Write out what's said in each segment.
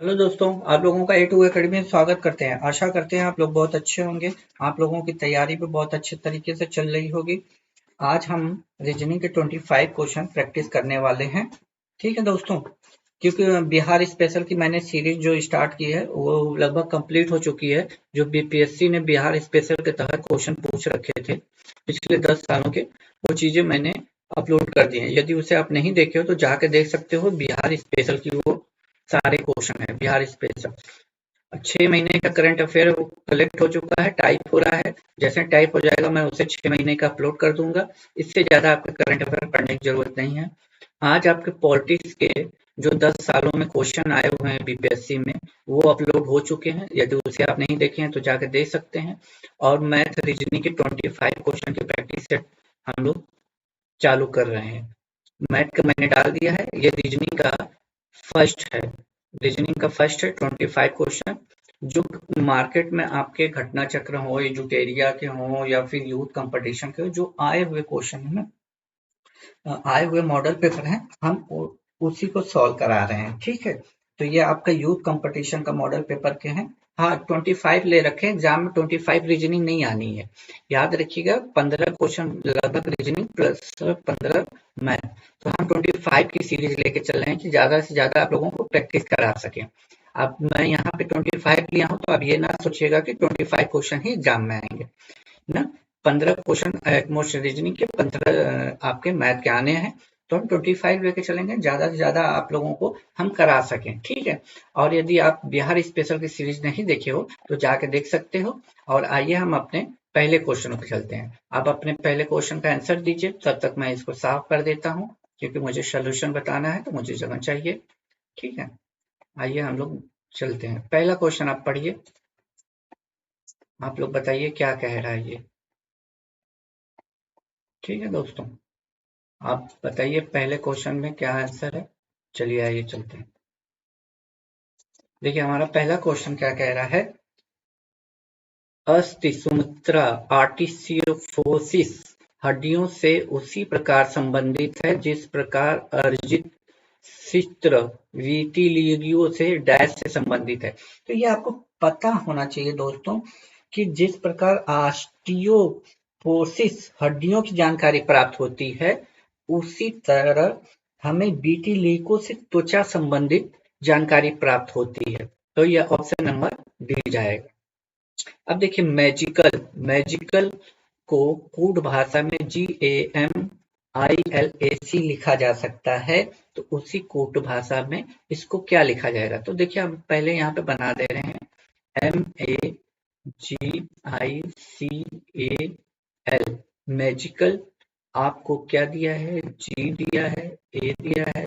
Hello दोस्तों, आप लोगों का A2 एकेडमी में स्वागत करते हैं। आशा करते हैं आप लोग बहुत अच्छे होंगे। आप लोगों की तैयारी भी बहुत अच्छे तरीके से चल रही होगी। आज हम रीजनिंग के 25 क्वेश्चन प्रैक्टिस करने वाले हैं। ठीक है दोस्तों, क्योंकि बिहार स्पेशल की मैंने सीरीज जो स्टार्ट की है वो लगभग कंप्लीट हो चुकी है। जो बीपीएससी ने बिहार स्पेशल के तहत क्वेश्चन पूछ रखे थे पिछले 10 सालों के, वो चीजें मैंने अपलोड कर दी हैं। यदि उसे आप नहीं देखे हो तो जाके देख सकते हो। बिहार स्पेशल की वो सारे क्वेश्चन है बिहार स्पेशल। 6 महीने का करंट अफेयर कलेक्ट हो चुका है, टाइप हो रहा है। जैसे टाइप हो जाएगा मैं उसे 6 महीने का अपलोड कर दूंगा। इससे ज्यादा आपके करंट अफेयर पढ़ने की जरूरत नहीं है। आज आपके पॉलिटिक्स के जो 10 सालों में क्वेश्चन आए हुए हैं बीपीएससी में, वो अपलोड हो चुके हैं। यदि उसे आप नहीं देखे हैं तो जाकर देख सकते हैं। और मैथ रीजनिंग के 25 क्वेश्चन की प्रैक्टिस सेट हम लोग चालू कर रहे हैं। मैथ का मैंने डाल दिया है, ये रीजनिंग का फर्स्ट है। रीजनिंग का फर्स्ट है 25 क्वेश्चन, जो मार्केट में आपके घटना चक्र हो, एजुटेरिया के हो या फिर यूथ कंपटीशन के हो, जो आए हुए क्वेश्चन है ना, आए हुए मॉडल पेपर हैं, हम उसी को सॉल्व करा रहे हैं। ठीक है, तो ये आपका यूथ कंपटीशन का मॉडल पेपर के हैं। हाँ, 25 ले रखे एग्जाम में। 25 रीजनिंग नहीं आनी है, याद रखिएगा। 15 क्वेश्चन लगभग रीजनिंग प्लस 15 मैथ। तो हम 25 की सीरीज लेके चल रहे हैं कि ज्यादा से ज्यादा आप लोगों को प्रैक्टिस करा सके। अब मैं यहाँ पे 25 लिया हूँ, तो अब ये ना सोचिएगा कि 25 क्वेश्चन ही एग्जाम में आएंगे ना। 15 क्वेश्चन एटमोस्ट रीजनिंग के, 15 आपके मैथ के आने हैं। तो हम 25 लेके चलेंगे, ज्यादा से ज्यादा आप लोगों को हम करा सकें। ठीक है, और यदि आप बिहार स्पेशल की सीरीज नहीं देखे हो तो जाके देख सकते हो। और आइए हम अपने पहले क्वेश्चन पे चलते हैं। आप अपने पहले क्वेश्चन का आंसर दीजिए, तब तक मैं इसको साफ कर देता हूँ, क्योंकि मुझे सोल्यूशन बताना है तो मुझे जगह चाहिए। ठीक है, आइए हम लोग चलते हैं। पहला क्वेश्चन आप पढ़िए, आप लोग बताइए क्या कह रहा है ये। ठीक है दोस्तों, आप बताइए पहले क्वेश्चन में क्या आंसर है। चलिए आइए चलते हैं। देखिए हमारा पहला क्वेश्चन क्या कह रहा है। अस्थि सुमित्रा आर्टिसियोफोसिस हड्डियों से उसी प्रकार संबंधित है जिस प्रकार अर्जित चित्र विटिलिगो से डैश से संबंधित है। तो ये आपको पता होना चाहिए दोस्तों कि जिस प्रकार ऑस्टियोपोसिस हड्डियों की जानकारी प्राप्त होती है, उसी तरह हमें विटिलिगो से त्वचा संबंधित जानकारी प्राप्त होती है। तो यह ऑप्शन नंबर डी जाएगा। अब देखिए मैजिकल, मैजिकल को कूट भाषा में GAMILAC लिखा जा सकता है। तो उसी कूट भाषा में इसको क्या लिखा जाएगा। तो देखिए हम पहले यहाँ पे बना दे रहे हैं MAGICAL मैजिकल। आपको क्या दिया है, G दिया है, A दिया है,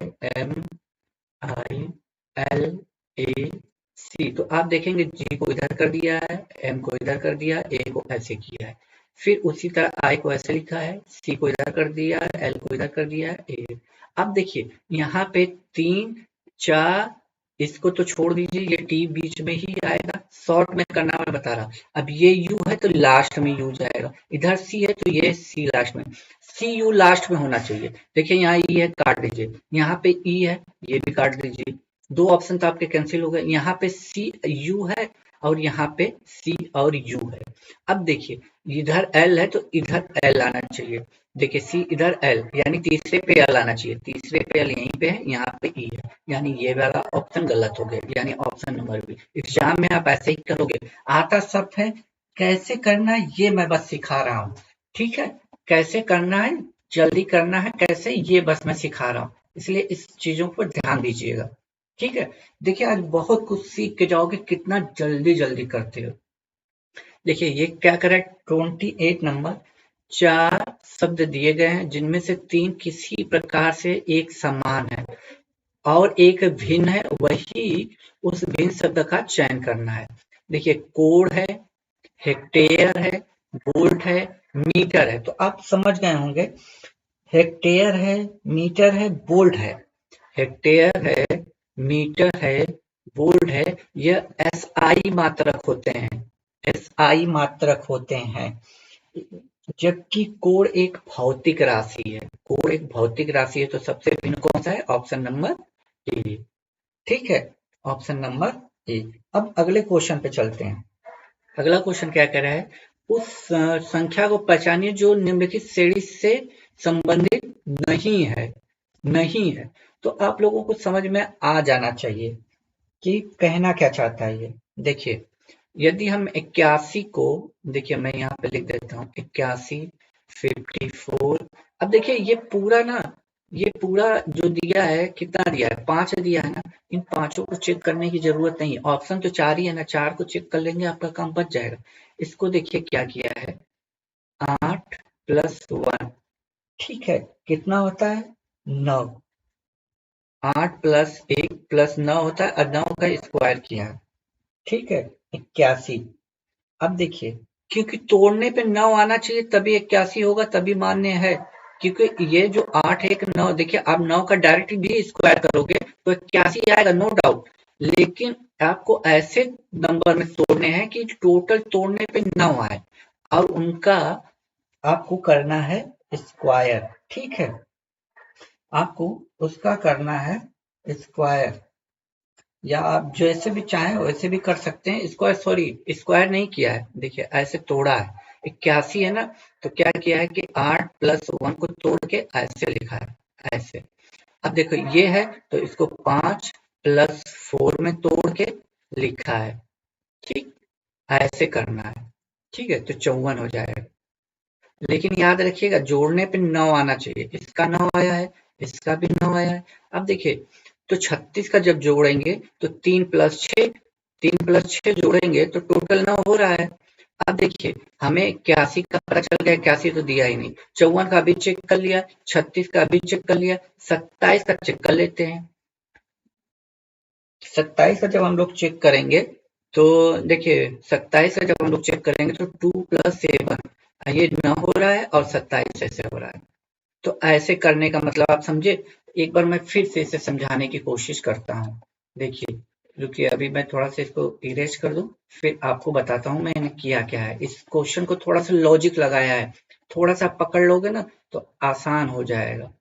MILAC। तो आप देखेंगे G को इधर कर दिया है, M को इधर कर दिया, A को ऐसे किया है। फिर उसी तरह I को ऐसे लिखा है, C को इधर कर दिया है, L को इधर कर दिया है, A। अब देखिए यहाँ पे 3 4, इसको तो छोड़ दीजिए, ये T बीच में ही आएगा। शॉर्ट में करना मैं बता रहा। अब ये U है तो लास्ट में U जाएगा, इधर C है तो ये C लास्ट में। CU लास्ट में होना चाहिए। देखिए यहाँ E है, काट दीजिए। यहाँ पे E है, ये भी काट दीजिए। दो ऑप्शन तो आपके कैंसिल हो गए। यहाँ पे CU है और यहाँ पे C और U है। अब देखिए इधर L है तो इधर L आना चाहिए। देखिए C इधर L, यानी तीसरे पे L आना चाहिए। तीसरे पे L यहीं पे है, यहाँ पे E है, यानी ये वाला ऑप्शन गलत हो गया, यानी ऑप्शन नंबर बी। एग्जाम में आप ऐसे ही करोगे, आता सब है। कैसे करना है ये मैं बस सिखा रहा हूँ। ठीक है, कैसे करना है, जल्दी करना है कैसे, ये बस मैं सिखा रहा हूँ। इसलिए इस चीजों पर ध्यान दीजिएगा। ठीक है, देखिए आज बहुत कुछ सीख के जाओगे, कितना जल्दी जल्दी करते हो। देखिए ये क्या करे, 28 नंबर। 4 शब्द दिए गए हैं जिनमें से 3 किसी प्रकार से एक समान है और एक भिन्न है, वही उस भिन्न शब्द का चयन करना है। देखिए कोड है, हेक्टेयर है, वोल्ट है, मीटर है। तो आप समझ गए होंगे, हेक्टेयर है, मीटर है, वोल्ट है। हेक्टेयर है, मीटर है, वोल्ट है, यह SI मात्रक होते हैं। SI मात्रक होते हैं। जबकि कोण एक भौतिक राशि है। कोण एक भौतिक राशि है, तो सबसे भिन्न कौन सा है, ऑप्शन नंबर डी। ठीक है, ऑप्शन नंबर ए। अब अगले क्वेश्चन पे चलते हैं। अगला क्वेश्चन क्या कह रहा है, उस संख्या को पहचानिए जो निम्नलिखित श्रेणी से संबंधित नहीं है। तो आप लोगों को समझ में आ जाना चाहिए कि कहना क्या चाहता है ये। देखिए, यदि हम 81 को, देखिए मैं यहाँ पे लिख देता हूँ 81, 54। अब देखिए ये पूरा जो दिया है, कितना दिया है, 5 दिया है ना। इन पांचों को चेक करने की जरूरत नहीं, ऑप्शन तो 4 ही है ना, 4 को चेक कर लेंगे, आपका काम बच जाएगा। इसको देखिए क्या किया है, 8 + 1, ठीक है, कितना होता है, 9। 8 + 1 + 9 होता है, और 9 का स्क्वायर किया है, ठीक है, 81। अब देखिए, क्योंकि तोड़ने पे 9 आना चाहिए तभी 81 होगा, तभी मान्य है। क्योंकि ये जो 8 1 9, देखिए आप 9 का डायरेक्ट भी स्क्वायर करोगे तो 81 आएगा, नो डाउट। लेकिन आपको ऐसे नंबर में तोड़ने हैं कि टोटल तोड़ने पे 9 आए, और उनका आपको करना है स्क्वायर, ठीक है, आपको उसका करना है स्क्वायर, या आप जैसे भी चाहें वैसे भी कर सकते हैं। स्क्वायर, सॉरी स्क्वायर नहीं किया है, देखिए ऐसे तोड़ा है, 81 है ना, तो क्या किया है कि 8 + 1 को तोड़ के ऐसे लिखा है, ऐसे। अब देखो ये है, तो इसको 5 + 4 में तोड़ के लिखा है, ठीक, ऐसे करना है, ठीक है, तो 54 हो जाएगा। लेकिन याद रखिएगा जोड़ने पे 9 आना चाहिए, इसका 9 आया है, इसका भी 9 आया है। अब देखिए, तो 36 का जब जोड़ेंगे तो 3 + 6, 3 + 6 जोड़ेंगे तो टोटल 9 हो रहा है। अब देखिए, हमें 81 का पता चल गया, 81 तो दिया ही नहीं, 54 का भी चेक कर लिया, 36 का भी चेक कर लिया, 27 का चेक कर लेते हैं। 27 का जब हम लोग चेक करेंगे तो देखिए, 27 का जब हम लोग चेक करेंगे तो 2 + 7, ये 9 हो रहा है और 27 ऐसे हो रहा है। तो ऐसे करने का मतलब आप समझे। एक बार मैं फिर से इसे समझाने की कोशिश करता हूँ। देखिए, रुकिए, अभी मैं थोड़ा सा इसको इरेज कर दूं, फिर आपको बताता हूँ मैंने किया क्या है। इस क्वेश्चन को थोड़ा सा लॉजिक लगाया है, थोड़ा सा पकड़ लोगे ना तो आसान हो जाएगा,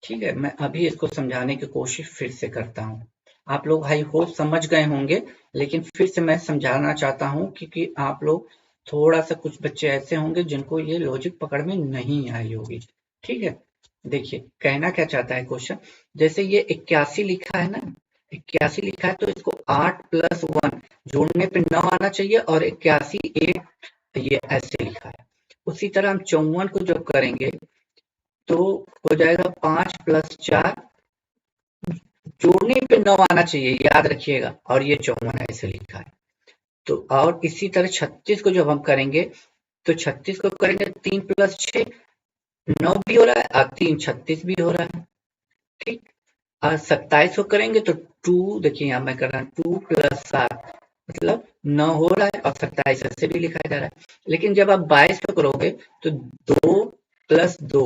ठीक है। मैं अभी इसको समझाने की कोशिश फिर से करता हूँ। आप लोग आई होप समझ गए होंगे, लेकिन फिर से मैं समझाना चाहता हूँ क्योंकि आप लोग थोड़ा सा, कुछ बच्चे ऐसे होंगे जिनको ये लॉजिक पकड़ में नहीं आई होगी, ठीक है। देखिए, कहना क्या चाहता है क्वेश्चन, जैसे ये 81 लिखा है ना, 81 लिखा है, तो इसको 8 + 1 जोड़ने पे 9 आना चाहिए, और 81 8 ये ऐसे लिखा है। उसी तरह हम 54 को जब करेंगे तो हो जाएगा 5 + 4, जोड़ने पे 9 आना चाहिए, याद रखिएगा, और ये 54 ऐसे लिखा है। तो और इसी तरह 36 को जब हम करेंगे तो 36 को करेंगे 3 + 6, 9 भी हो रहा है, और 3 36 भी हो रहा है, ठीक। और 27 को करेंगे तो 2, देखिए यहाँ मैं कर रहा हूँ 2 + 7, मतलब 9 हो रहा है, और 27 ऐसे भी लिखा जा रहा है। लेकिन जब आप 22 को करोगे तो 2 + 2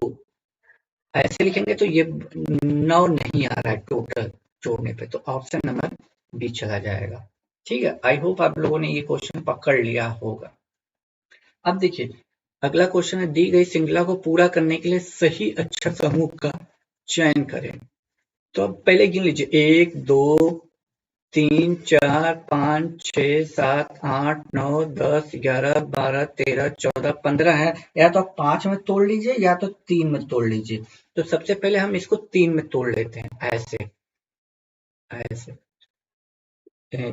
ऐसे लिखेंगे, तो ये 9 नहीं आ रहा है टोटल जोड़ने पे, तो ऑप्शन नंबर बी चला जाएगा, ठीक है। आई होप आप लोगों ने ये क्वेश्चन पकड़ लिया होगा। अब देखिए, अगला क्वेश्चन है, दी गई श्रृंखला को पूरा करने के लिए सही अक्षर समूह का चयन करें। तो अब पहले गिन लीजिए, 1 2 3 4 5 6 7 8 9 10 11 12 13 14 15 है। या तो आप 5 में तोड़ लीजिए या तो 3 में तोड़ लीजिए। तो सबसे पहले हम इसको 3 में तोड़ लेते हैं, ऐसे ऐसे,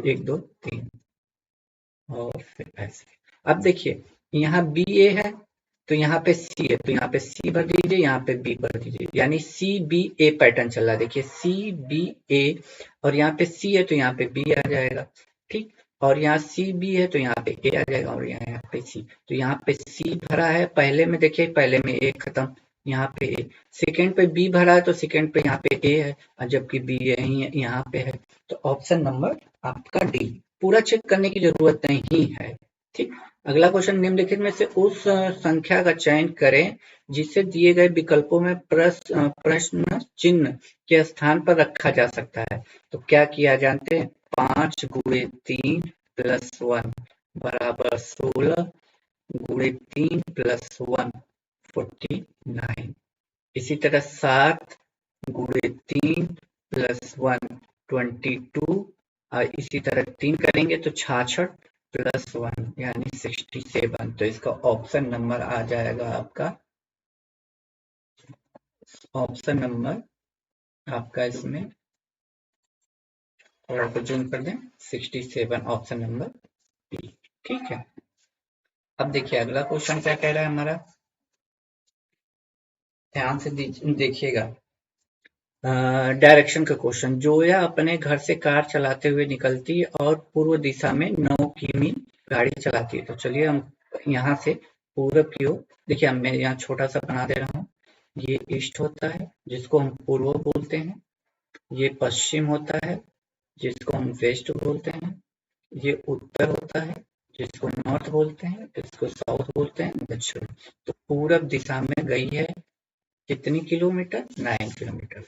1 2 3, और फिर ऐसे। अब देखिए, यहाँ बी ए है, तो यहाँ पे सी है, तो यहाँ पे सी भर दीजिए, यहाँ पे बी भर दीजिए, यानी सी बी ए पैटर्न चल रहा है। देखिए सी बी ए, और यहाँ पे सी है तो यहाँ पे बी आ जाएगा, ठीक। और यहाँ सी बी है तो यहाँ पे ए आ जाएगा, और यहाँ पे सी, तो यहाँ पे सी भरा है पहले में, देखिए पहले में ए खत्म, यहाँ पे ए। सेकेंड पे बी भरा है तो सेकेंड पे यहाँ पे ए है, और जबकि बी यही यहाँ पे है, तो ऑप्शन नंबर आपका डी। पूरा चेक करने की जरूरत नहीं है, ठीक। अगला क्वेश्चन, निम्नलिखित में से उस संख्या का चयन करें जिसे दिए गए विकल्पों में प्रश्न चिन्ह के स्थान पर रखा जा सकता है। तो क्या किया जानते हैं, 5 × 3 + 1 = 16 × 3 + 1 49। इसी तरह 7 × 3 + 1 22, और इसी तरह 3 करेंगे तो 66 + 1 यानी 67। तो इसका ऑप्शन नंबर आ जाएगा आपका, ऑप्शन नंबर आपका इसमें थोड़ा सा जूम कर दें, 67 ऑप्शन नंबर बी। ठीक है, अब देखिए अगला क्वेश्चन क्या कह रहा है हमारा, ध्यान से देखिएगा। डायरेक्शन का क्वेश्चन, जोया अपने घर से कार चलाते हुए निकलती है और पूर्व दिशा में 9 किमी गाड़ी चलाती है। तो चलिए हम यहाँ से पूरब की ओर, देखिए मैं यहाँ छोटा सा बना दे रहा हूँ। ये ईस्ट होता है जिसको हम पूर्व बोलते हैं, ये पश्चिम होता है जिसको हम वेस्ट बोलते हैं, ये उत्तर होता है जिसको नॉर्थ बोलते हैं, इसको साउथ बोलते हैं, दक्षिण। तो पूरब दिशा में गई है कितनी किलोमीटर, 9 किलोमीटर।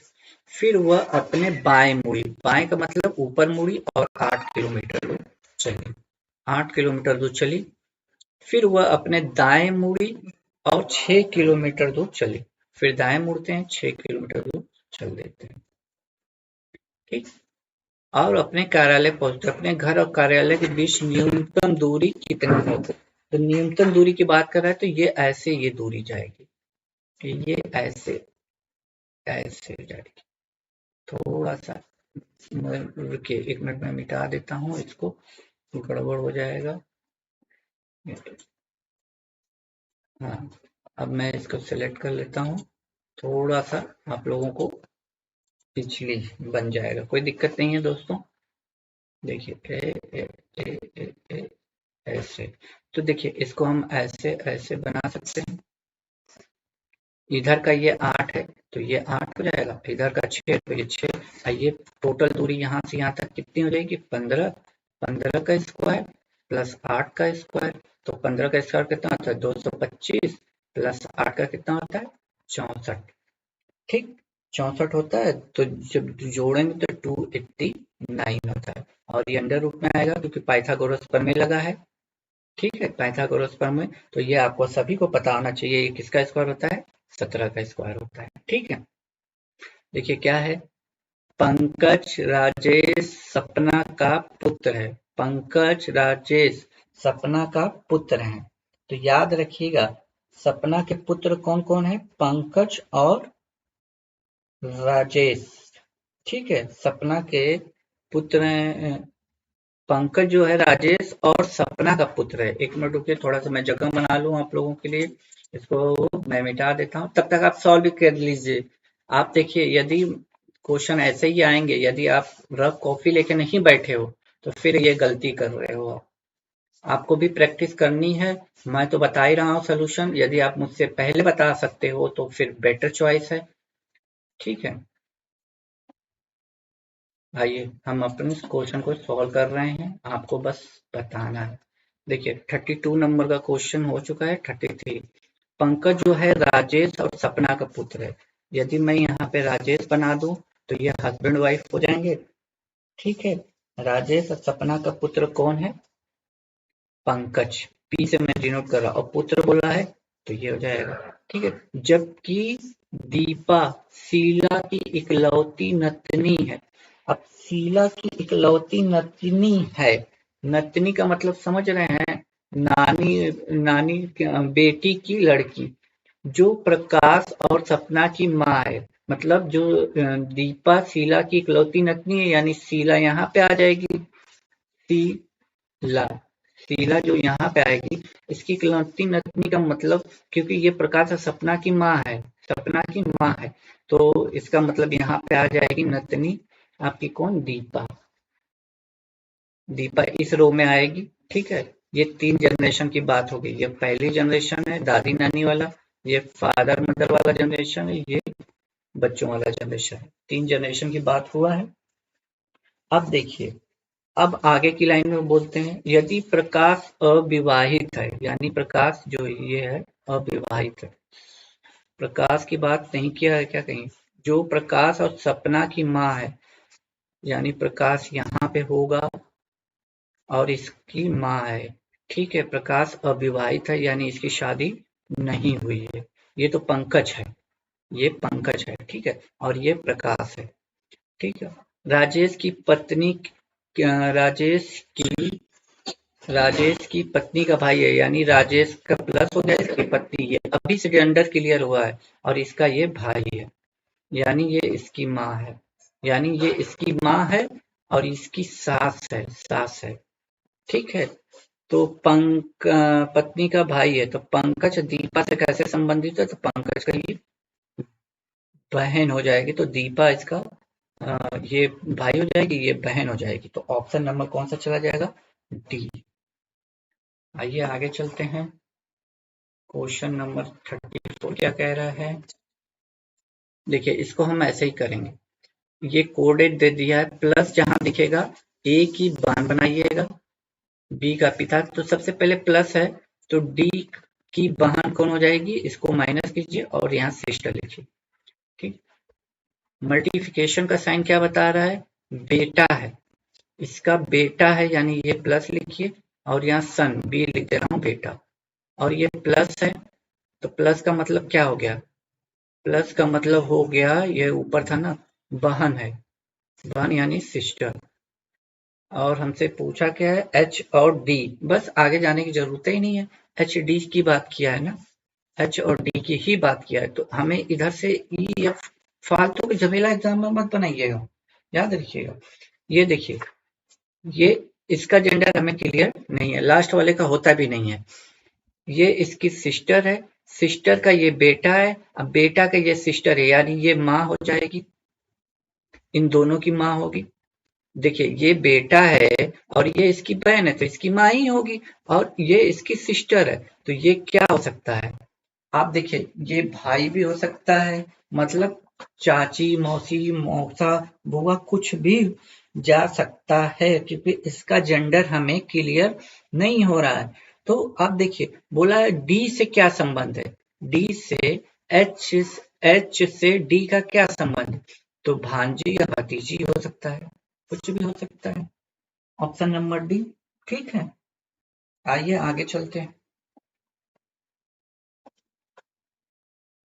फिर वह अपने बाएं मुड़ी, बाएं का मतलब ऊपर मुड़ी और 8 किलोमीटर दूर चली, 8 किलोमीटर दूर चली। फिर वह अपने दाएं मुड़ी और 6 किलोमीटर दूर चली, फिर दाएं मुड़ते हैं 6 किलोमीटर दूर चल देते हैं। ठीक, और अपने कार्यालय पहुंचते, अपने घर और कार्यालय के बीच न्यूनतम दूरी कितनी है। तो न्यूनतम दूरी की बात कर रहा है तो ये ऐसे ये दूरी जाएगी, ये ऐसे ऐसे जाएगी। थोड़ा सा रुकिए, 1 मिनट में मिटा देता हूँ इसको, गड़बड़ हो जाएगा। हाँ, अब मैं इसको सिलेक्ट कर लेता हूँ, थोड़ा सा आप लोगों को पिछली बन जाएगा, कोई दिक्कत नहीं है दोस्तों। देखिए ए, ए, ए, ए, ए, ऐसे, तो देखिए इसको हम ऐसे ऐसे बना सकते हैं। इधर का ये 8 है तो ये 8 हो जाएगा, इधर का 6 तो ये 6, ये टोटल दूरी यहाँ से यहाँ तक कितनी हो जाएगी, 15, 15 का स्क्वायर प्लस 8 का स्क्वायर। तो 15 का स्क्वायर कितना होता है, 225 प्लस 8 का कितना होता है, 64। ठीक, 64 होता है। तो जब जोड़ेंगे तो 289 होता है, और ये अंडर रूट में आएगा क्योंकि पाइथागोरस प्रमेय लगा है। ठीक है, पाइथागोरस प्रमेय, तो ये आपको सभी को पता होना चाहिए, ये किसका स्क्वायर होता है, 17 का स्क्वायर होता है। ठीक है, देखिए क्या है, पंकज राजेश सपना का पुत्र है, पंकज राजेश सपना का पुत्र है। तो याद रखिएगा सपना के पुत्र कौन कौन है, पंकज और राजेश। ठीक है, सपना के पुत्र पंकज जो है राजेश और सपना का पुत्र है। 1 मिनट रुकिए, थोड़ा सा मैं जगह बना लूं आप लोगों के लिए, इसको मैं मिटा देता हूं, तब तक आप सॉल्व भी कर लीजिए। आप देखिए यदि क्वेश्चन ऐसे ही आएंगे, यदि आप रफ कॉपी लेके नहीं बैठे हो तो फिर ये गलती कर रहे हो आप। आपको भी प्रैक्टिस करनी है, मैं तो बता ही रहा हूँ सोल्यूशन, यदि आप मुझसे पहले बता सकते हो तो फिर बेटर चॉइस है। ठीक है, आइए हम अपने क्वेश्चन को सॉल्व कर रहे हैं, आपको बस बताना है। देखिए 32 नंबर का क्वेश्चन हो चुका है, 33। पंकज जो है राजेश और सपना का पुत्र है। यदि मैं यहाँ पे राजेश बना दूं तो ये हस्बैंड वाइफ हो जाएंगे। ठीक है, राजेश और सपना का पुत्र कौन है, पंकज, पी से मैं डिनोट कर रहा हूँ, और पुत्र बोला है तो ये हो जाएगा। ठीक है, जबकि दीपा शीला की इकलौती नतनी है। अब शीला की इकलौती नतनी है, नतनी का मतलब समझ रहे हैं, नानी, नानी बेटी की लड़की, जो प्रकाश और सपना की माँ है। मतलब जो दीपा शीला की इकलौती नतनी है, यानी शीला यहाँ पे आ जाएगी, शीला, शीला जो यहाँ पे आएगी, इसकी इकलौती नतनी का मतलब, क्योंकि ये प्रकाश और सपना की माँ है, सपना की माँ है, तो इसका मतलब यहाँ पे आ जाएगी नतनी आपकी कौन, दीपा, दीपा इस रो में आएगी। ठीक है, ये 3 जनरेशन की बात हो गई, ये पहली जनरेशन है दादी नानी वाला, ये फादर मदर वाला जनरेशन है, ये बच्चों वाला जनरेशन है, 3 जनरेशन की बात हुआ है। अब देखिए, अब आगे की लाइन में बोलते हैं, यदि प्रकाश अविवाहित है, यानी प्रकाश जो ये है अविवाहित है, प्रकाश की बात नहीं किया है क्या कहीं, जो प्रकाश और सपना की माँ है, यानी प्रकाश यहाँ पे होगा और इसकी माँ है। ठीक है, प्रकाश अविवाहित है यानी इसकी शादी नहीं हुई है। ये तो पंकज है, ये पंकज है। ठीक है, और ये प्रकाश है। ठीक है, राजेश की पत्नी राजेश की पत्नी का भाई है, यानी राजेश का प्लस हो गया इसकी पत्नी, ये अभी से जेंडर क्लियर हुआ है, और इसका ये भाई है, यानी ये इसकी माँ है, यानी ये इसकी माँ है और इसकी सास है। ठीक है, तो पत्नी का भाई है, तो पंकज दीपा से कैसे संबंधित है, तो पंकज का ये बहन हो जाएगी, तो दीपा इसका ये भाई हो जाएगी, ये बहन हो जाएगी, तो ऑप्शन नंबर कौन सा चला जाएगा, डी। आइए आगे चलते हैं। क्वेश्चन नंबर 34 क्या कह रहा है, देखिए इसको हम ऐसे ही करेंगे, ये कोडेड दे दिया है, प्लस जहां दिखेगा ए की बान बनाइएगा, बी का पिता, तो सबसे पहले प्लस है, तो डी की बहन कौन हो जाएगी, इसको माइनस कीजिए और यहाँ सिस्टर लिखिए। ठीक, मल्टीप्लिकेशन का साइन क्या बता रहा है, बेटा है, इसका बेटा है, यानी ये प्लस लिखिए, और यहाँ सन बी लिख दे रहा हूँ बेटा, और ये प्लस है, तो प्लस का मतलब क्या हो गया, प्लस का मतलब हो गया, ये ऊपर था ना, बहन है, बहन यानी सिस्टर। और हमसे पूछा क्या है, एच और डी, बस आगे जाने की जरूरत ही नहीं है, एच डी की बात किया है ना, एच और डी की ही बात किया है, तो हमें इधर से ई एफ, फालतू के झमेला एग्जाम में मत बनाइएगा, याद रखिएगा। ये देखिए, ये इसका जेंडर हमें क्लियर नहीं है, लास्ट वाले का होता भी नहीं है, ये इसकी सिस्टर है, सिस्टर का ये बेटा है, अब बेटा का ये सिस्टर है, यानी ये माँ हो जाएगी, इन दोनों की माँ होगी। देखिए ये बेटा है और ये इसकी बहन है, तो इसकी माँ ही होगी, और ये इसकी सिस्टर है, तो ये क्या हो सकता है, आप देखिए ये भाई भी हो सकता है, मतलब चाची, मौसी, मौसा, बुआ, कुछ भी जा सकता है, क्योंकि इसका जेंडर हमें क्लियर नहीं हो रहा है। तो आप देखिए, बोला है डी से क्या संबंध है, डी से एच, एच से डी का क्या संबंध है, तो भांजी या भतीजी हो सकता है, कुछ भी हो सकता है, ऑप्शन नंबर डी ठीक है। आइए आगे चलते हैं।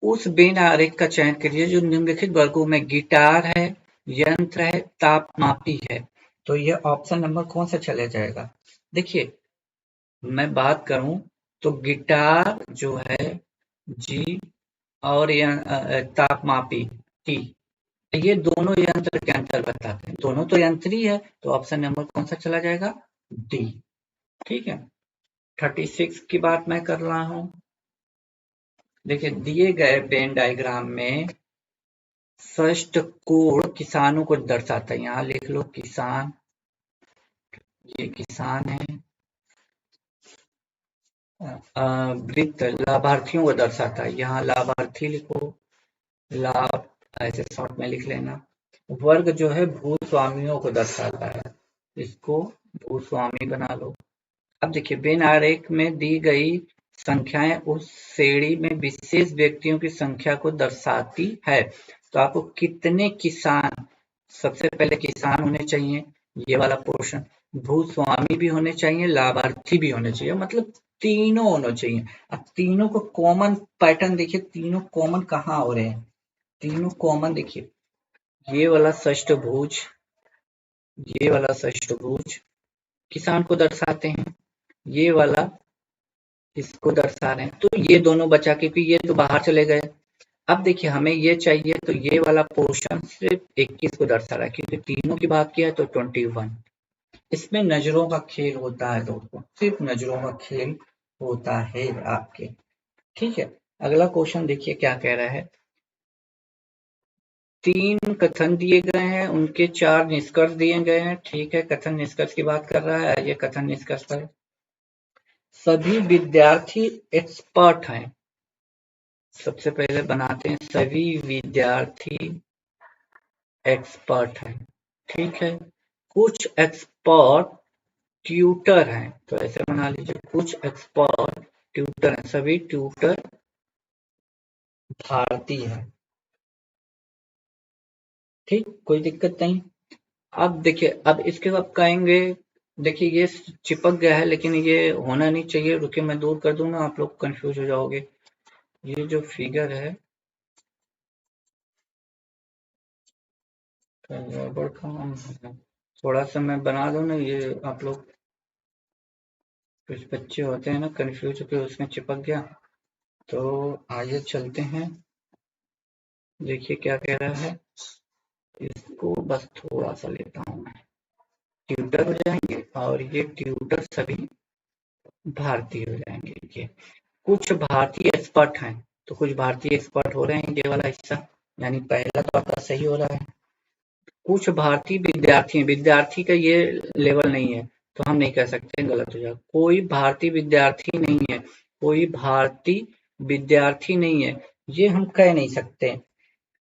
उस बेन आरेख का चयन करिए जो निम्नलिखित वर्गों में गिटार है, यंत्र है, तापमापी है, तो ये ऑप्शन नंबर कौन सा चला जाएगा। देखिए मैं बात करूं तो गिटार जो है जी, और तापमापी टी, ये दोनों यंत्र के अंतर बताते हैं, दोनों तो यंत्र ही है, तो ऑप्शन नंबर कौन सा चला जाएगा, डी। ठीक है, 36 की बात मैं कर रहा हूं। देखिए दिए गए वेन डायग्राम में षष्ठ कोण किसानों को दर्शाता है, यहाँ लिख लो किसान, ये किसान है, वृत्त लाभार्थियों को दर्शाता है, यहाँ लाभार्थी लिखो, लाभ ऐसे शॉर्ट में लिख लेना, वर्ग जो है भूस्वामियों को दर्शाता है, इसको भूस्वामी बना लो। अब देखिए वेन आरेख में दी गई संख्याएं उस श्रेणी में विशेष व्यक्तियों की संख्या को दर्शाती है, तो आपको कितने किसान, सबसे पहले किसान होने चाहिए, ये वाला पोर्शन, भूस्वामी भी होने चाहिए, लाभार्थी भी होने चाहिए, मतलब तीनों होने चाहिए। अब तीनों को कॉमन पैटर्न देखिए, तीनों कॉमन कहाँ हो रहे हैं, तीनों कॉमन देखिए, ये वाला षष्ठभुज, ये वाला षष्ठभुज किसान को दर्शाते हैं, ये वाला इसको दर्शा रहे हैं, तो ये दोनों बचा, क्योंकि ये तो बाहर चले गए। अब देखिए हमें ये चाहिए, तो ये वाला पोर्शन सिर्फ 21 को दर्शा रहा है, क्योंकि तीनों की बात किया है तो 21। इसमें नजरों का खेल होता है दोस्तों, सिर्फ नजरों का खेल होता है आपके। ठीक है, अगला क्वेश्चन देखिए क्या कह रहा है, 3 कथन दिए गए हैं, उनके 4 निष्कर्ष दिए गए हैं। ठीक है, कथन निष्कर्ष की बात कर रहा है, आइए कथन निष्कर्ष पर। सभी विद्यार्थी एक्सपर्ट हैं, सबसे पहले बनाते हैं, सभी विद्यार्थी एक्सपर्ट हैं। ठीक है, कुछ एक्सपर्ट ट्यूटर हैं, तो ऐसे बना लीजिए, कुछ एक्सपर्ट ट्यूटर हैं, सभी ट्यूटर भारतीय हैं। ठीक, कोई दिक्कत नहीं। अब देखिए, अब इसके बाद कहेंगे, देखिए ये चिपक गया है, लेकिन ये होना नहीं चाहिए, रुकिए मैं दूर कर दूंगा, आप लोग कंफ्यूज हो जाओगे। ये जो फिगर है, गड़बड़ काम है, थोड़ा सा मैं बना दूं ना, ये आप लोग कुछ बच्चे होते हैं ना कंफ्यूज होकर उसमें चिपक गया। तो आइए चलते हैं, देखिए क्या कह रहा है। इसको बस थोड़ा सा लेता हूँ मैं। ट्यूटर हो जाएंगे और ये ट्यूटर सभी भारतीय हो जाएंगे। ये कुछ भारतीय एक्सपर्ट हैं, तो कुछ भारतीय एक्सपर्ट हो रहे हैं ये वाला हिस्सा, यानी पहला तो आपका सही हो रहा है। कुछ भारतीय विद्यार्थी, विद्यार्थी का ये लेवल नहीं है तो हम नहीं कह सकते, गलत हो जाएगा। कोई भारतीय विद्यार्थी नहीं है, कोई भारतीय विद्यार्थी नहीं है, ये हम कह नहीं सकते।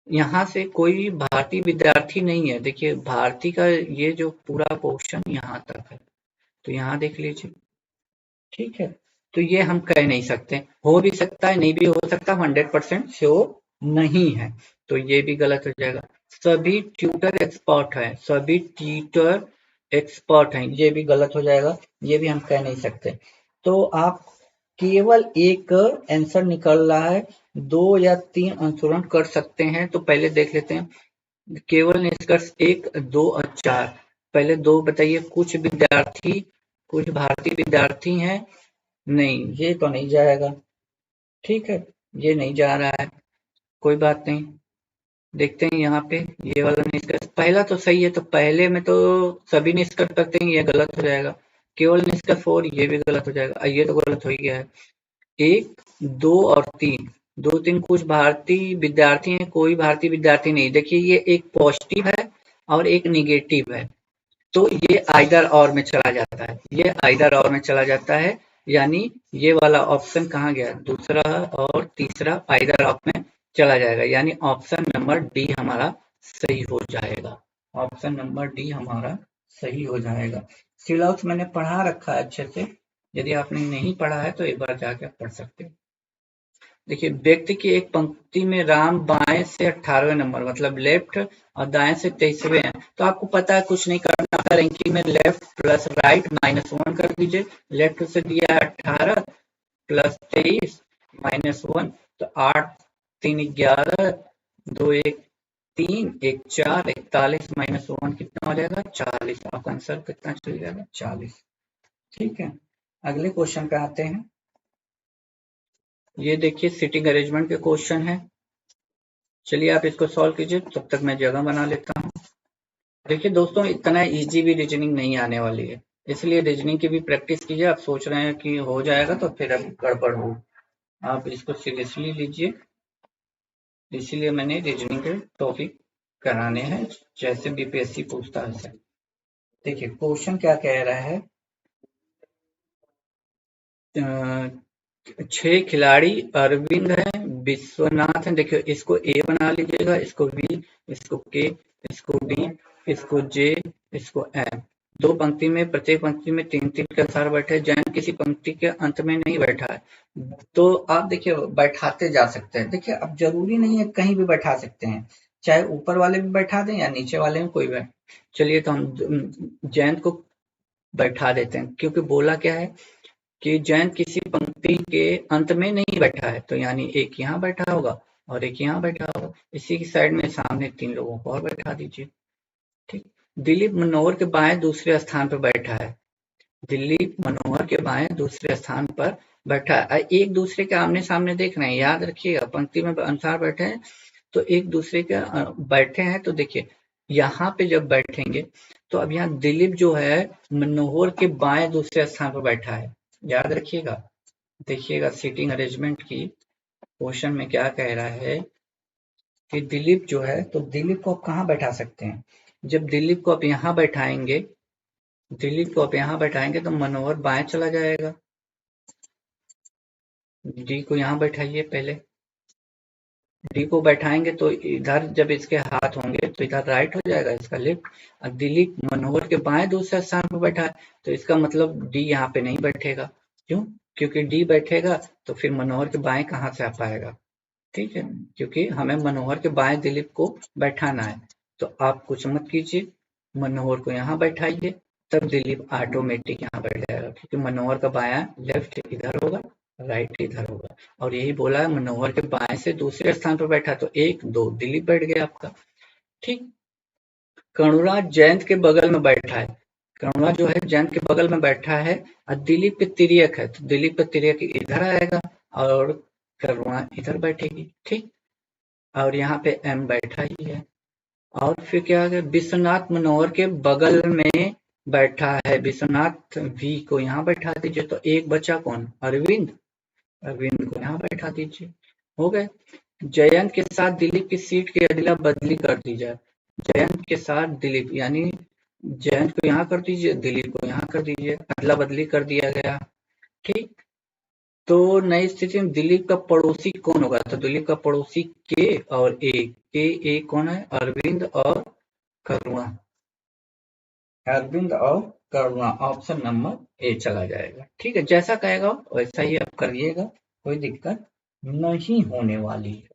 यहाँ से कोई भारतीय विद्यार्थी नहीं है, देखिए भारतीय का ये जो पूरा पोर्शन यहाँ तक है, तो यहाँ देख लीजिए, ठीक है। तो ये हम कह नहीं सकते, हो भी सकता है नहीं भी हो सकता, 100% श्योर नहीं है, तो ये भी गलत हो जाएगा। सभी ट्यूटर एक्सपर्ट हैं, सभी ट्यूटर एक्सपर्ट हैं, ये भी गलत हो जाएगा, ये भी हम कह नहीं सकते। तो आप केवल एक आंसर निकल रहा है, 2 या 3 अनुसरण कर सकते हैं। तो पहले देख लेते हैं, केवल निष्कर्ष 1, 2 और 4। पहले 2 बताइए, कुछ भारतीय विद्यार्थी हैं, नहीं ये तो नहीं जाएगा, ठीक है, ये नहीं जा रहा है, कोई बात नहीं। देखते हैं यहाँ पे, ये वाला निष्कर्ष पहला तो सही है, तो पहले में तो सभी निष्कर्ष करते हैं, ये गलत हो जाएगा। केवल निष्कर्ष 4, ये भी गलत हो जाएगा, ये तो गलत हो ही गया है। 1, 2 और 3, 2-3 कुछ भारतीय विद्यार्थी हैं, कोई भारतीय विद्यार्थी नहीं। देखिए ये एक पॉजिटिव है और एक निगेटिव है, तो ये आइदर और में चला जाता है, ये आइदर और में चला जाता है, यानी ये वाला ऑप्शन कहाँ गया, दूसरा और तीसरा आइदर ऑफ में चला जाएगा, यानी ऑप्शन नंबर डी हमारा सही हो जाएगा। ऑप्शन नंबर डी हमारा सही हो जाएगा। सिलॉक्स मैंने पढ़ा रखा है अच्छे से, यदि आपने नहीं पढ़ा है तो एक बार जाकर पढ़ सकते हैं। देखिए व्यक्ति की एक पंक्ति में राम बाएं से 18वें नंबर, मतलब लेफ्ट, और दाएं से 23वें हैं, तो आपको पता है कुछ नहीं करना था, रैंकिंग में लेफ्ट प्लस राइट -1 कर दीजिए। लेफ्ट से दिया है 18 प्लस 23 -1, तो 8 3 11, 2 1 3 1 4 41 -1 कितना हो जाएगा, 40। आपका आंसर कितना चल जाएगा, 40। ठीक है, अगले क्वेश्चन पे आते हैं। ये देखिए सिटिंग अरेंजमेंट के क्वेश्चन है, चलिए आप इसको सॉल्व कीजिए, तब तक मैं जगह बना लेता हूँ। देखिए दोस्तों, इतना इजी भी रीजनिंग नहीं आने वाली है, इसलिए रीजनिंग की भी प्रैक्टिस कीजिए। आप सोच रहे हैं कि हो जाएगा तो फिर अब गड़बड़ हो, आप इसको सीरियसली लीजिए, इसीलिए मैंने रीजनिंग के टॉपिक कराने हैं, जैसे बीपीएससी पूछता है। देखिए क्वेश्चन क्या कह रहा है, 6 खिलाड़ी अरविंद है, विश्वनाथ है, देखिए इसको ए बना लीजिएगा, इसको बी, इसको के, इसको डी, इसको जे, इसको एम। 2 पंक्ति में, प्रत्येक पंक्ति में 3-3 के अनुसार बैठे। जैन किसी पंक्ति के अंत में नहीं बैठा है, तो आप देखिए बैठाते जा सकते हैं। देखिए अब जरूरी नहीं है, कहीं भी बैठा सकते हैं, चाहे ऊपर वाले में बैठा दें या नीचे वाले में, कोई बैठ। चलिए तो हम जैन को बैठा देते हैं, क्योंकि बोला क्या है कि जैन किसी पंक्ति के अंत में नहीं बैठा है, तो यानी एक यहाँ बैठा होगा और एक यहाँ बैठा होगा, इसी की साइड में सामने 3 लोगों को और बैठा दीजिए। ठीक, दिलीप मनोहर के बाएं दूसरे स्थान पर बैठा है, दिलीप मनोहर के बाएं दूसरे स्थान पर बैठा है। एक दूसरे के आमने सामने देख रहे हैं, याद रखिएगा, पंक्ति में अनुसार बैठे हैं तो एक दूसरे के बैठे हैं। तो देखिए यहाँ पे जब बैठेंगे तो अब यहाँ दिलीप जो है मनोहर के बाएं दूसरे स्थान पर बैठा है, याद रखिएगा। देखिएगा सीटिंग अरेंजमेंट की क्वेश्चन में क्या कह रहा है कि दिलीप जो है, तो दिलीप को आप कहाँ बैठा सकते हैं, जब दिलीप को आप यहाँ बैठाएंगे, दिलीप को आप यहाँ बैठाएंगे तो मनोहर बाएं चला जाएगा। डी को यहाँ बैठाइए, पहले डी को बैठाएंगे तो इधर जब इसके हाथ होंगे तो इधर राइट हो जाएगा, इसका लेफ्ट। अब दिलीप मनोहर के बाएं दूसरे स्थान पर बैठा है, तो इसका मतलब डी यहाँ पे नहीं बैठेगा। क्यों, क्योंकि डी बैठेगा तो फिर मनोहर के बाएं कहाँ से आ पाएगा, ठीक है, क्योंकि हमें मनोहर के बाएं दिलीप को बैठाना है। तो आप कुछ मत कीजिए, मनोहर को यहाँ बैठाइए, तब दिलीप ऑटोमेटिक यहाँ बैठ जाएगा, क्योंकि मनोहर का बायां लेफ्ट इधर होगा, राइट इधर होगा, और यही बोला है मनोहर के बाएं से दूसरे स्थान पर बैठा, तो 1 2 दिलीप बैठ गया आपका। ठीक, करुणा जयंत के बगल में बैठा है, करुणा जो है जयंत के बगल में बैठा है और दिलीप पे तिर्यक है, तो दिलीप पे तिर्यक इधर आएगा और करुणा इधर बैठेगी, ठीक। और यहाँ पे एम बैठा ही है। और फिर क्या आ गया, विश्वनाथ मनोहर के बगल में बैठा है, विश्वनाथ वी को यहाँ बैठा दीजिए, तो एक बचा कौन, अरविंद, अरविंद को यहाँ बैठा दीजिए, हो गए। जयंत के साथ दिलीप की सीट की अदला बदली कर दी जाए, जयंत के साथ दिलीप, यानी जयंत को यहाँ कर दीजिए, दिलीप को यहाँ कर दीजिए, अदला बदली कर दिया गया, ठीक। तो नई स्थिति में दिलीप का पड़ोसी कौन होगा, तो दिलीप का पड़ोसी के और ए कौन है, अरविंद और करुणा, अरविंद और करुणा, ऑप्शन नंबर ए चला जाएगा, ठीक है। जैसा कहेगा वैसा ही आप करिएगा, कोई दिक्कत नहीं होने वाली है,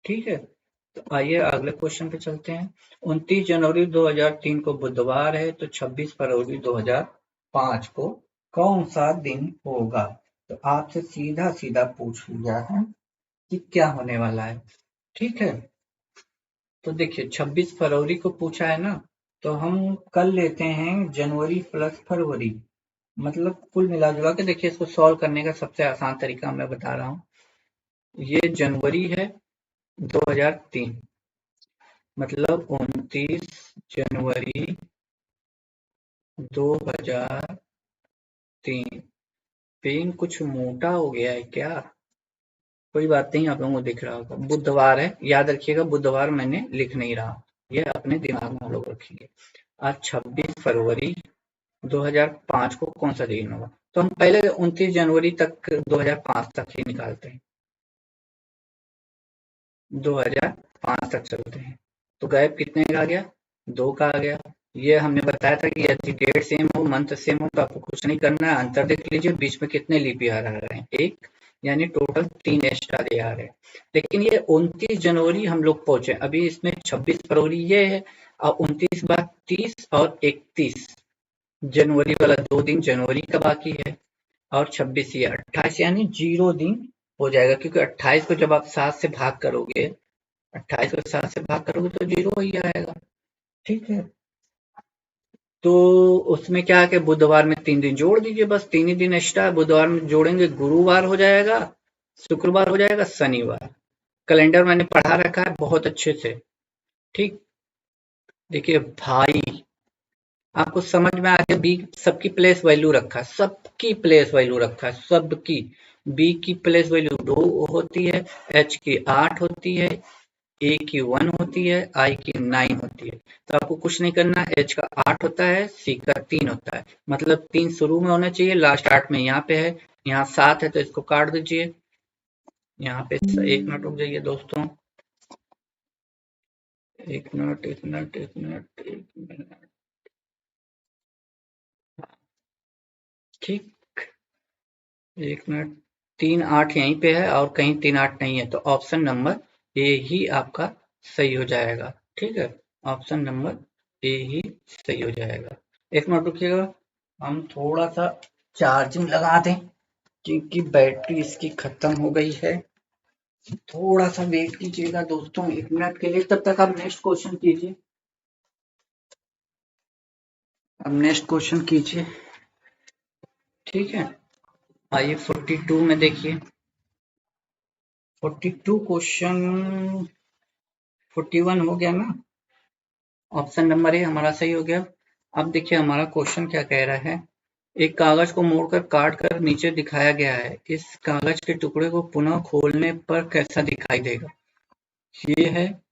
ठीक है। तो आइए अगले क्वेश्चन पे चलते हैं। 29 जनवरी 2003 को बुधवार है, तो 26 फरवरी 2005 को कौन सा दिन होगा, तो आपसे सीधा सीधा पूछ लिया है कि क्या होने वाला है, ठीक है। तो देखिए 26 फरवरी को पूछा है ना, तो हम कर लेते हैं जनवरी प्लस फरवरी, मतलब कुल मिला जुला के देखिए, इसको सॉल्व करने का सबसे आसान तरीका मैं बता रहा हूँ। ये जनवरी है 2003, मतलब 29 जनवरी 2003। पेन कुछ मोटा हो गया है क्या, कोई बात नहीं, आप लोगों को दिख रहा होगा, बुधवार है, याद रखिएगा बुधवार मैंने लिख नहीं रहा, ये अपने दिमाग में हम लोग रखेंगे। आज 26 फरवरी 2005 को कौन सा दिन होगा, तो हम पहले 29 जनवरी तक 2005 तक ही निकालते हैं, 2005 तक चलते हैं, तो गैप कितने का आ गया, 2 का आ गया। ये हमने बताया था कि यदि डेट सेम हो, मंथ सेम हो, तो आपको कुछ नहीं करना है, अंतर देख लीजिए, बीच में कितने लीप ईयर आ रहे हैं, 1, यानी टोटल 3 एक्स्ट्रा डे आ रहे हैं। लेकिन ये 29 जनवरी हम लोग पहुंचे, अभी इसमें 26 फरवरी ये है, और 29 बाद 30 और 31 जनवरी वाला 2 दिन जनवरी का बाकी है, और 26 ये 28, यानी 0 दिन हो जाएगा, क्योंकि 28 को जब आप 7 से भाग करोगे, 28 को 7 से भाग करोगे तो 0 ही आएगा, ठीक है। तो उसमें क्या है कि बुधवार में 3 दिन जोड़ दीजिए, बस 3 ही दिन एक्स्ट्रा, बुधवार में जोड़ेंगे, गुरुवार हो जाएगा, शुक्रवार हो जाएगा, शनिवार। कैलेंडर मैंने पढ़ा रखा है बहुत अच्छे से, ठीक। देखिए भाई, आपको समझ में आ गया, बी सबकी प्लेस वैल्यू रखा है, सबकी प्लेस वैल्यू रखा है, सबकी। बी की प्लेस वैल्यू 2 होती है, एच की 8 होती है, ए की 1 होती है, आई की 9 होती है। तो आपको कुछ नहीं करना, एच का 8 होता है, सी का 3 होता है, मतलब 3 शुरू में होना चाहिए, लास्ट 8 में यहाँ पे है, यहाँ 7 है तो इसको काट दीजिए, यहाँ पे 1 मिनट रुक जाइए दोस्तों, 1 मिनट 1 मिनट 1 मिनट 1 मिनट, ठीक, 1 मिनट। 3 8 यहीं पे है और कहीं 3 8 नहीं है, तो ऑप्शन नंबर ए ही आपका सही हो जाएगा, ठीक है। ऑप्शन नंबर ए ही सही हो जाएगा। 1 मिनट रुकिएगा, हम थोड़ा सा चार्जिंग लगा दें, क्योंकि बैटरी इसकी खत्म हो गई है। थोड़ा सा वेट कीजिएगा दोस्तों 1 मिनट के लिए, तब तक आप नेक्स्ट क्वेश्चन कीजिए, अब नेक्स्ट क्वेश्चन कीजिए, ठीक है। आइए 42 में देखिए, 42 क्वेश्चन 41 हो गया ना, ऑप्शन नंबर ए हमारा सही हो गया। अब देखिए हमारा क्वेश्चन क्या कह रहा है, एक कागज को मोड़कर काट कर नीचे दिखाया गया है, इस कागज के टुकड़े को पुनः खोलने पर कैसा दिखाई देगा, ये है।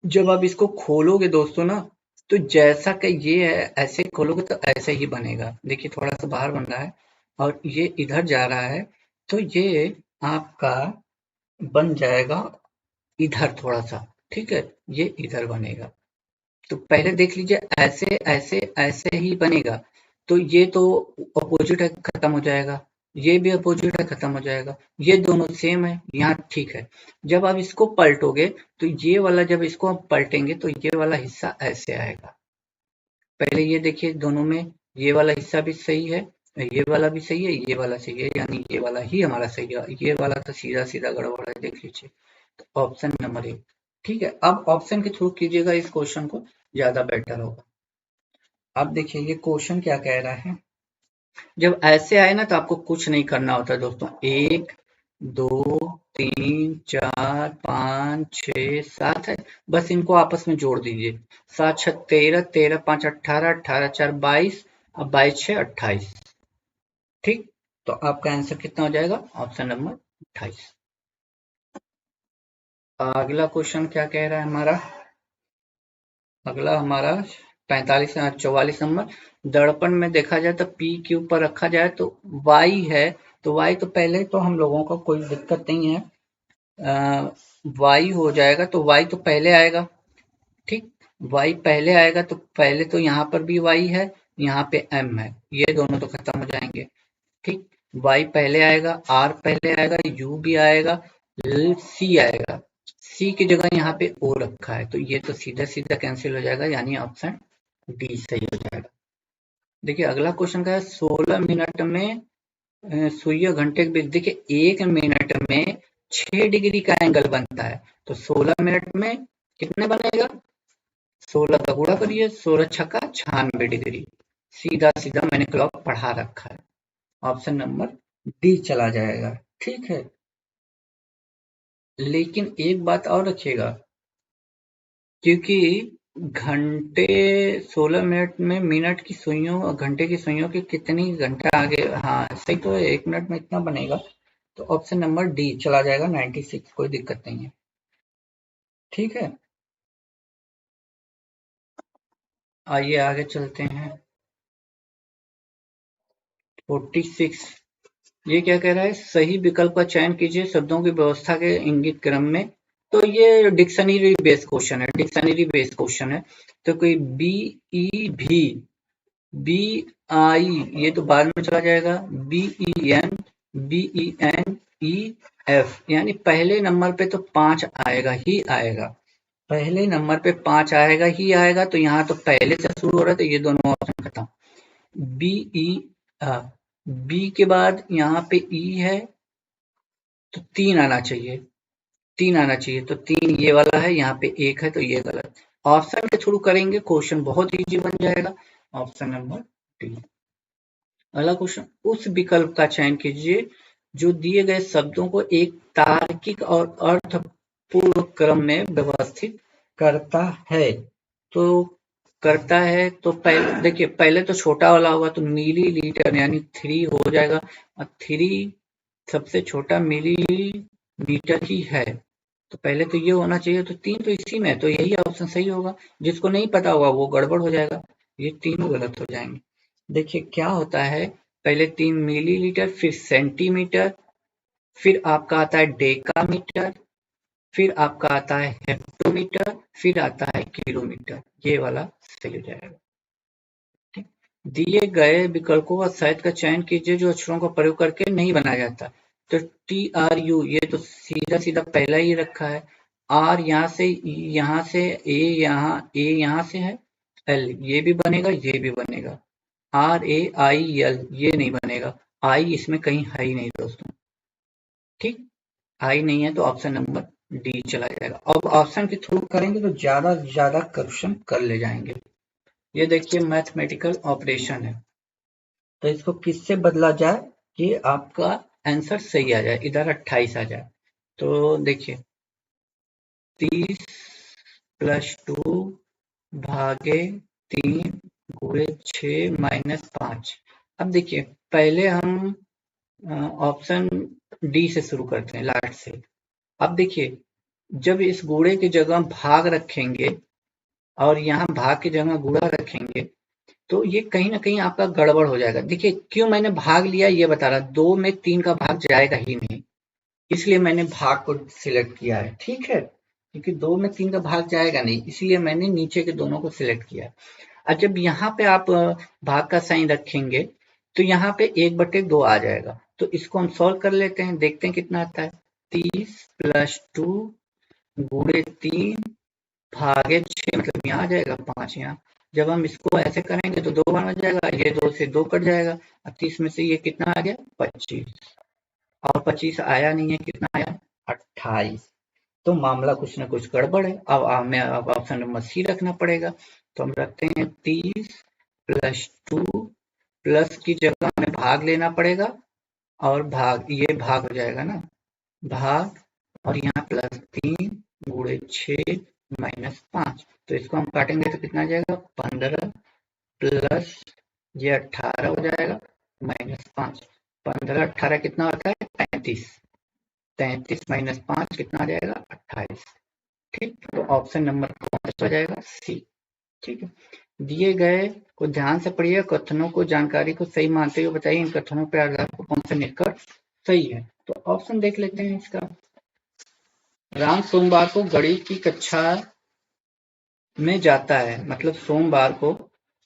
जब आप इसको खोलोगे दोस्तों ना, तो जैसा कि ये है ऐसे खोलोगे तो ऐसे ही बनेगा, देखिए थोड़ा सा बाहर बन रहा है और ये इधर जा रहा है, तो ये आपका बन जाएगा इधर थोड़ा सा, ठीक है, ये इधर बनेगा। तो पहले देख लीजिए, ऐसे ऐसे ऐसे ही बनेगा, तो ये तो अपोजिट है, खत्म हो जाएगा, ये भी अपोजिट है, खत्म हो जाएगा, ये दोनों सेम है, यहाँ ठीक है। जब आप इसको पलटोगे, तो ये वाला जब इसको आप पलटेंगे तो ये वाला हिस्सा ऐसे आएगा। पहले ये देखिए, दोनों में ये वाला हिस्सा भी सही है, ये वाला भी सही है, ये वाला सही है, यानी ये वाला ही हमारा सही है, ये वाला तो सीधा सीधा गड़बड़ है, देख लीजिए। तो ऑप्शन नंबर 1 ठीक है, अब ऑप्शन के थ्रू कीजिएगा इस क्वेश्चन को, ज्यादा बेटर होगा। अब देखिए ये क्वेश्चन क्या कह रहा है। जब ऐसे आए ना तो आपको कुछ नहीं करना होता दोस्तों। 1 2 3 4 5 6 7 है, बस इनको आपस में जोड़ दीजिए। 7 6 13, 13 5 18, 18 4 22 और 22 6 28। ठीक, तो आपका आंसर कितना हो जाएगा? Option number 28। अगला क्वेश्चन क्या कह रहा है हमारा? अगला हमारा 44 नंबर। दर्पण में देखा जाए तो P के ऊपर रखा जाए तो Y है, तो Y तो पहले तो हम लोगों को कोई दिक्कत नहीं है, Y हो जाएगा तो Y तो पहले आएगा। ठीक, Y पहले आएगा तो पहले तो यहाँ पर भी Y है, यहाँ पे M है, ये दोनों तो खत्म हो जाएंगे। ठीक, Y पहले आएगा, R पहले आएगा, U भी आएगा, C आएगा। C की जगह यहाँ पे O रखा है, तो ये तो सीधा सीधा कैंसिल हो जाएगा, यानी ऑप्शन डी सही हो जाएगा। देखिए अगला क्वेश्चन का है 16 मिनट में सुइया घंटे के बीच। देखिए 1 मिनट में 6 डिग्री का एंगल बनता है, तो 16 मिनट में कितने बनेगा? 16 का गुणा करिए, 16 छक्का 96 डिग्री। सीधा सीधा मैंने क्लॉक पढ़ा रखा है, ऑप्शन नंबर डी चला जाएगा। ठीक है, लेकिन एक बात और रखिएगा, क्योंकि घंटे 16 मिनट में मिनट की सुइयों और घंटे की सुइयों की कितनी घंटा आगे, हाँ सही तो है, 1 मिनट में इतना बनेगा, तो ऑप्शन नंबर डी चला जाएगा 96, कोई दिक्कत नहीं है। ठीक है, आइए आगे चलते हैं। 46, ये क्या कह रहा है? सही विकल्प का चयन कीजिए शब्दों की व्यवस्था के इंगित क्रम में। तो ये डिक्शनरी बेस्ड क्वेश्चन है, डिक्शनरी बेस्ड क्वेश्चन है। तो कोई बी ई भी, बी आई ये तो बाद में चला जाएगा, B E N E F, यानी पहले नंबर पे तो 5 आएगा ही आएगा, पहले नंबर पे 5 आएगा ही आएगा, तो यहाँ तो पहले से शुरू हो रहा है, तो ये दोनों ऑप्शन खत्म। बी ई, बी के बाद यहाँ पे ई है, तो 3 आना चाहिए, 3 आना चाहिए, तो 3 ये वाला है, यहाँ पे 1 है, तो ये गलत। ऑप्शन के थ्रू करेंगे, क्वेश्चन बहुत इजी बन जाएगा, ऑप्शन नंबर डी। अगला क्वेश्चन, उस विकल्प का चयन कीजिए जो दिए गए शब्दों को एक तार्किक और अर्थपूर्ण क्रम में व्यवस्थित करता है। तो करता है तो पहले देखिए, पहले तो छोटा वाला होगा तो मिली लीटर यानी 3 हो जाएगा, और 3 सबसे छोटा मिली लीटर ही है, तो पहले तो ये होना चाहिए, तो 3 तो इसी में है, तो यही ऑप्शन सही होगा। जिसको नहीं पता होगा वो गड़बड़ हो जाएगा, ये तीनों गलत हो जाएंगे। देखिए क्या होता है, पहले 3 मिलीलीटर, फिर सेंटीमीटर, फिर आपका आता है डेकामीटर, फिर आपका आता है हेक्टोमीटर, फिर आता है किलोमीटर, ये वाला सही हो जाएगा। ठीक, दिए गए विकल्पों का शब्द का चयन कीजिए जो अक्षरों का प्रयोग करके नहीं बनाया जाता। तो टी आर यू ये तो सीधा सीधा पहला ही रखा है, आर यहाँ से ए यहाँ से है, एल ये भी बनेगा, ये भी बनेगा, आर ए आई एल ये नहीं बनेगा, आई इसमें कहीं है ही नहीं दोस्तों। ठीक, आई नहीं है, तो ऑप्शन नंबर डी चला जाएगा। अब ऑप्शन के थ्रू करेंगे तो ज्यादा से ज्यादा क्वेश्चन कर ले जाएंगे। ये देखिए मैथमेटिकल ऑपरेशन है, तो इसको किससे बदला जाए कि आपका आंसर सही आ जाए, इधर 28 आ जाए। तो देखिए 30 + 2 भागे 3 गुणे 6 - 5। अब देखिए पहले हम ऑप्शन डी से शुरू करते हैं, लास्ट से। अब देखिए जब इस गुणे की जगह भाग रखेंगे और यहाँ भाग की जगह गुणा रखेंगे, तो ये कहीं ना कहीं आपका गड़बड़ हो जाएगा। देखिए क्यों मैंने भाग लिया ये बता रहा, 2 में 3 का भाग जाएगा ही नहीं, इसलिए मैंने भाग को सिलेक्ट किया है। ठीक है, क्योंकि 2 में 3 का भाग जाएगा नहीं, इसलिए मैंने नीचे के दोनों को सिलेक्ट किया। और जब यहाँ पे आप भाग का साइन रखेंगे तो यहाँ पे 1/2 आ जाएगा, तो इसको हम सॉल्व कर लेते हैं, देखते हैं कितना आता है। 30 + 2 गुणे 3 भागे 6, मतलब यहाँ आ जाएगा 5 यहाँ। जब हम इसको ऐसे करेंगे तो 2 बार आ जाएगा, ये 2 से 2 कट जाएगा, 30 में से ये कितना आ गया? 25, और 25 आया नहीं है, कितना आया? 28। तो मामला कुछ ना कुछ गड़बड़ है। अब हमें अब ऑप्शन नंबर सी रखना पड़ेगा। तो हम रखते हैं 30 प्लस 2 प्लस की जगह हमें भाग लेना पड़ेगा और भाग ये भाग हो जाएगा ना, भाग और यहाँ प्लस 3 गुणे 6 माइनस 5। तो इसको हम काटेंगे तो कितना आ जाएगा 15 प्लस ये 18 हो जाएगा माइनस 5। 15 18 कितना होता है 33। 33 माइनस 5 कितना आ जाएगा 28। ठीक, तो ऑप्शन नंबर कौन सा हो जाएगा सी। ठीक है, दिए गए को ध्यान से पढ़िए, कथनों को जानकारी को सही मानते हुए बताइए इन कथनों पर आधार को कौन सा निष्कर्ष सही है। तो ऑप्शन देख लेते हैं इसका। राम सोमवार को गणित की कक्षा में जाता है, मतलब सोमवार को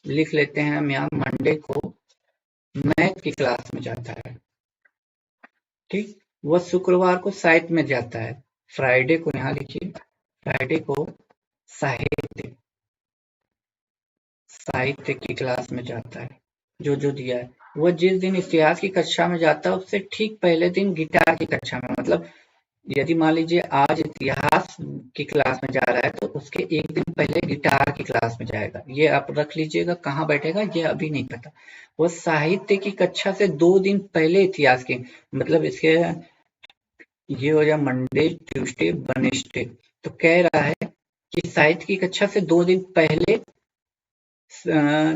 लिख लेते हैं हम यहाँ, मंडे को मैथ की क्लास में जाता है। ठीक, वह शुक्रवार को साहित्य में जाता है। फ्राइडे को यहाँ लिखिए, फ्राइडे को साहित्य की क्लास में जाता है। जो जो दिया है, वह जिस दिन इतिहास की कक्षा में जाता है उससे ठीक पहले दिन गिटार की कक्षा में, मतलब यदि मान लीजिए आज इतिहास की क्लास में जा रहा है तो उसके एक दिन पहले गिटार की क्लास में जाएगा। ये आप रख लीजिएगा, कहाँ बैठेगा ये अभी नहीं पता। वो साहित्य की कक्षा से 2 दिन पहले इतिहास की, मतलब इसके ये हो जाए मंडे ट्यूसडे वेडनेसडे। तो कह रहा है कि साहित्य की कक्षा से 2 दिन पहले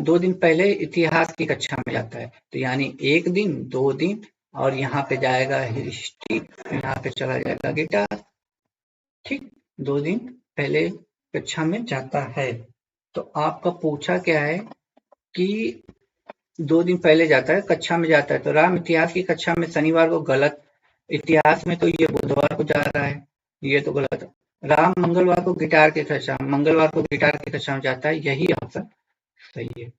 2 दिन पहले इतिहास की कक्षा में जाता है। तो यानी 1 दिन 2 दिन और यहाँ पे जाएगा हिस्ट्री, यहाँ पे चला जाएगा गिटार। ठीक, 2 दिन पहले कक्षा में जाता है। तो आपका पूछा क्या है कि 2 दिन पहले जाता है, कक्षा में जाता है। तो राम इतिहास की कक्षा में शनिवार को गलत, इतिहास में तो ये बुधवार को जा रहा है, ये तो गलत है। राम मंगलवार को गिटार की कक्षा, मंगलवार को गिटार की कक्षा में जाता है, यही ऑप्शन सही है।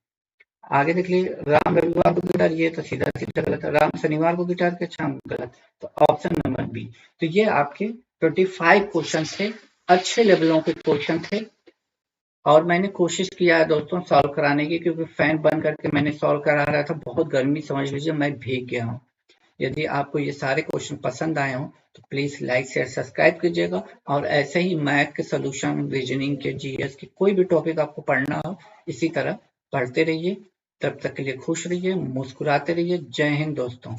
आगे देख लीजिए, राम रविवार को गिटार, ये तो सीधा सीधा गलत है। राम शनिवार को गिटार के अच्छा गलत। तो ऑप्शन नंबर बी। तो ये आपके 25 क्वेश्चन थे, अच्छे लेवलों के क्वेश्चन थे और मैंने कोशिश किया है दोस्तों सॉल्व कराने की, क्योंकि फैन बंद करके मैंने सॉल्व करा रहा था, बहुत गर्मी समझ लीजिए, मैं भीग गया हूँ। यदि आपको ये सारे क्वेश्चन पसंद आए हों तो प्लीज लाइक शेयर सब्सक्राइब कीजिएगा और ऐसे ही मैथ के सोल्यूशन, रीजनिंग के, जीएस के कोई भी टॉपिक आपको पढ़ना हो इसी तरह पढ़ते रहिए। तब तक के लिए खुश रहिए, मुस्कुराते रहिए। जय हिंद दोस्तों।